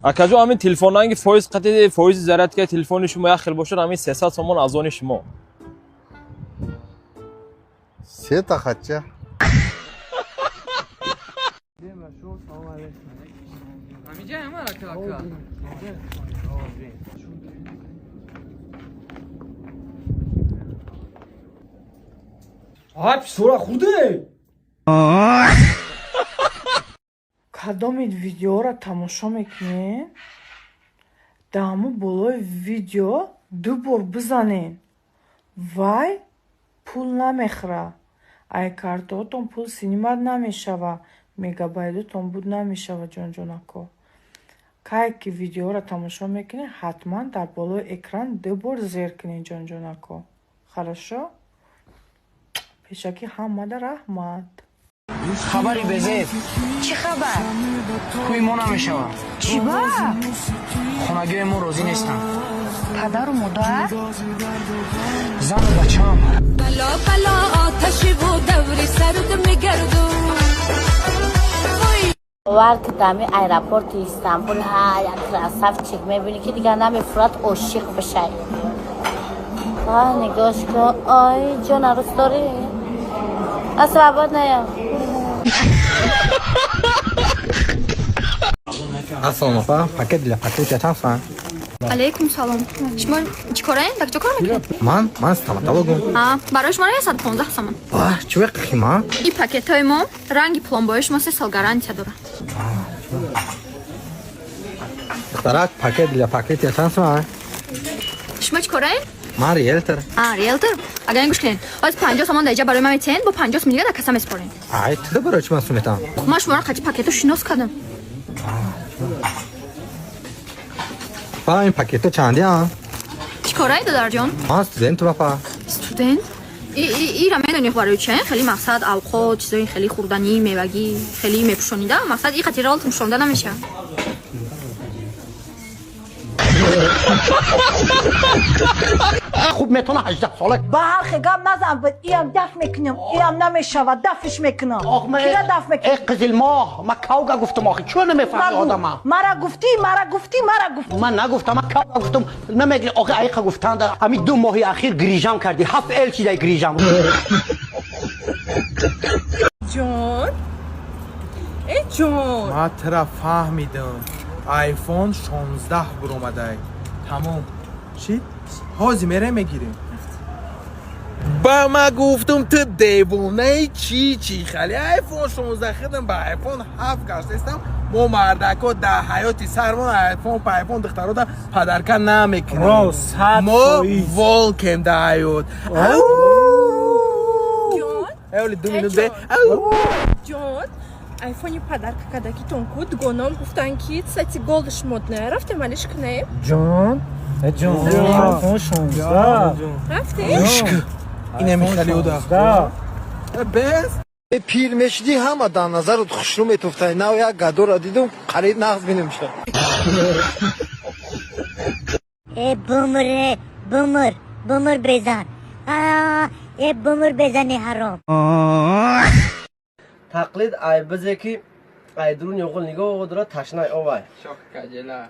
акаҷо ҳамин телефонанги фоиз қатиди фоизи зарядка телефони шумо як хел бошад ҳамин 300 сомон аз они шумо. Се тахача. Ай, писора хурде. Кадомит видеоро тамошо мекунед? Даму болои видео ду бор бизанед. Вай пул намехӯра. Ай картаҳотон пул синимат намешава, мегабайтотон буд намешава ҷонҷонако. Кай ки видеоро тамошо мекунед, ҳатман дар болои экран ду бор зер кунед ҷонҷонако. Хорошо? пешакӣ ҳамада раҳмат. خبری بزید چی خبر؟ توی ما نمیشوم چی با؟ خونگی ما راضی نیستم پدر و مادر؟ زن و بچه‌ام بلا بلا آتشی بود دوری سرد میگردو وقتی دمی ایرپورت استانبول ها یک راسف چیک میبینی که دیگه نمیفرد عاشق بشه. نگاش کن آی جان عروس داری اصلا عباد نیا. السلام علیکم پاکت دل پاکت چند سان علیکم سلام شما چیکارین بچه کار میکنید من استоматологم برای شما 115 سومن واه چه قیمه این پاکت های ما رنگ پلمبای شما 3 سال گارانتی داره دخترک پاکت دل پاکت چند سان شما چیکارین من ریلتر ریلتر اگر گوش کنین از 50 سومن دیگه برای من میتین با 50 میلیون در کسم اسپارین ای تو برای چی مسئول میتام من شما رو قطعی پاکتو شناس کردم با این پاکتو چندی ها چیکارای دادر جان من استودنت بابا استودنت این را میدونی برای چه خیلی مقصد اوقات چیزای خیلی خوردنی میوگی خیلی میپوشونیده مقصد این خاطر حالتون شونده نمیشه خوب میتونه 18 ساله با هر خگم نزن بود ایم دف میکنم ایم نمیشود دفش میکنم کیرا دف میکنم ای قزل ماه ما کاوگا گفتم آخه چون نمیفهمی آدم مرا گفتی من نگفتم من کاوگا گفتم نمیگی آخه ایقا گفتند همین 2 ماه اخیر گریجم کردی 7 ال چیزای گریجم جان ای جان ما ترا فهمیدم آیفون 16 بر اومده تمام چی؟ حاضی میره میگیریم با ما گفتم تو دیوونه چی خیلی آیفون 16 خیدم با آیفون 7 گشتستم ما مردکا در حیاتی سرمان آیفون پا آیفون دخترها در پدرکن نمیکنیم ما والکم در حیات اولی 2 minut به جان айфони подарка кадакитон ку дугонам гуфтанд ки сайти голдш модная рафтем алиш кунем جان آیفون 16 рафтем این نمیخلی او دختر بس پیر مشدی همه در نظرت خوشرو میتوفته نه یک گدو را دیدم خرید نغز بینمشه ای بومر بزن ای بومر بزنی حرام تقلید ای بزه که ای درون یوغل نگاه داره تشنه اوای شاک کجلا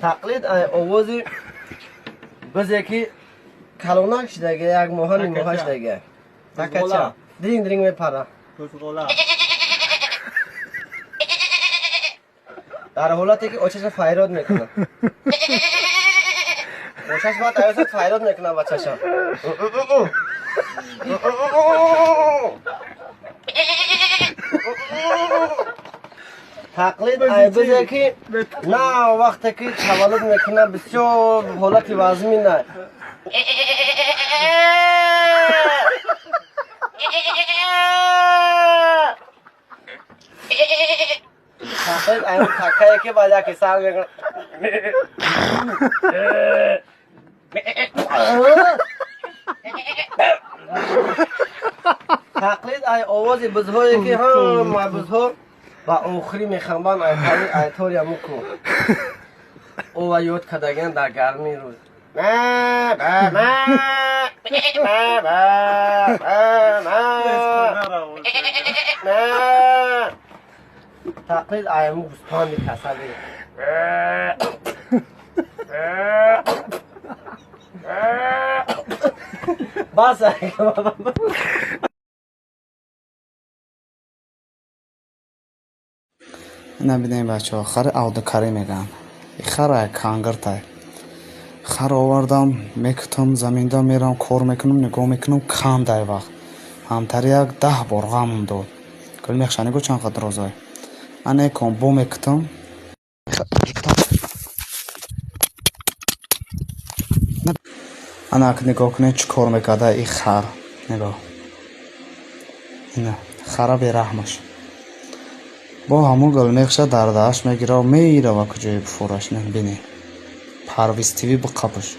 تقلید ای آوازی بزه که کلونک شدگه یک ماهانی ماهش دگه تکچه درینگ میپره در حالتی که آچش فایراد میکنه آچش باید ایوزت فایراد میکنه بچه‌شا تقلید ایوزه که نه وقتی که تولد میکنه بسیار حالتی وزمی نه تقلید ایوز تکایی که باید که سر میکنه تقلید ای آوازی بزهایی که هم بزها و آخری میخنبان ای طوری همون کن او و یاد کدگن در گرمی روز تقلید آیم گوسفند کسلی بس نبینیم بچه ها خر اودکاری میگن خر کانگرتای خر آوردم میکتم زمینده میرم کار میکنم نگاه میکنم کم دای وقت همتر یک 10 بار غم داد کل میخشانی گو چند قدر روزای انه کن بو میکتم انا نگاه کنه چی کار میکرده ای خر نگاه اینه خر بیرحمش با همون گلمیخشه در داشت میگیره و میره و کجای بفورش نبینی پرویز تیوی بقبش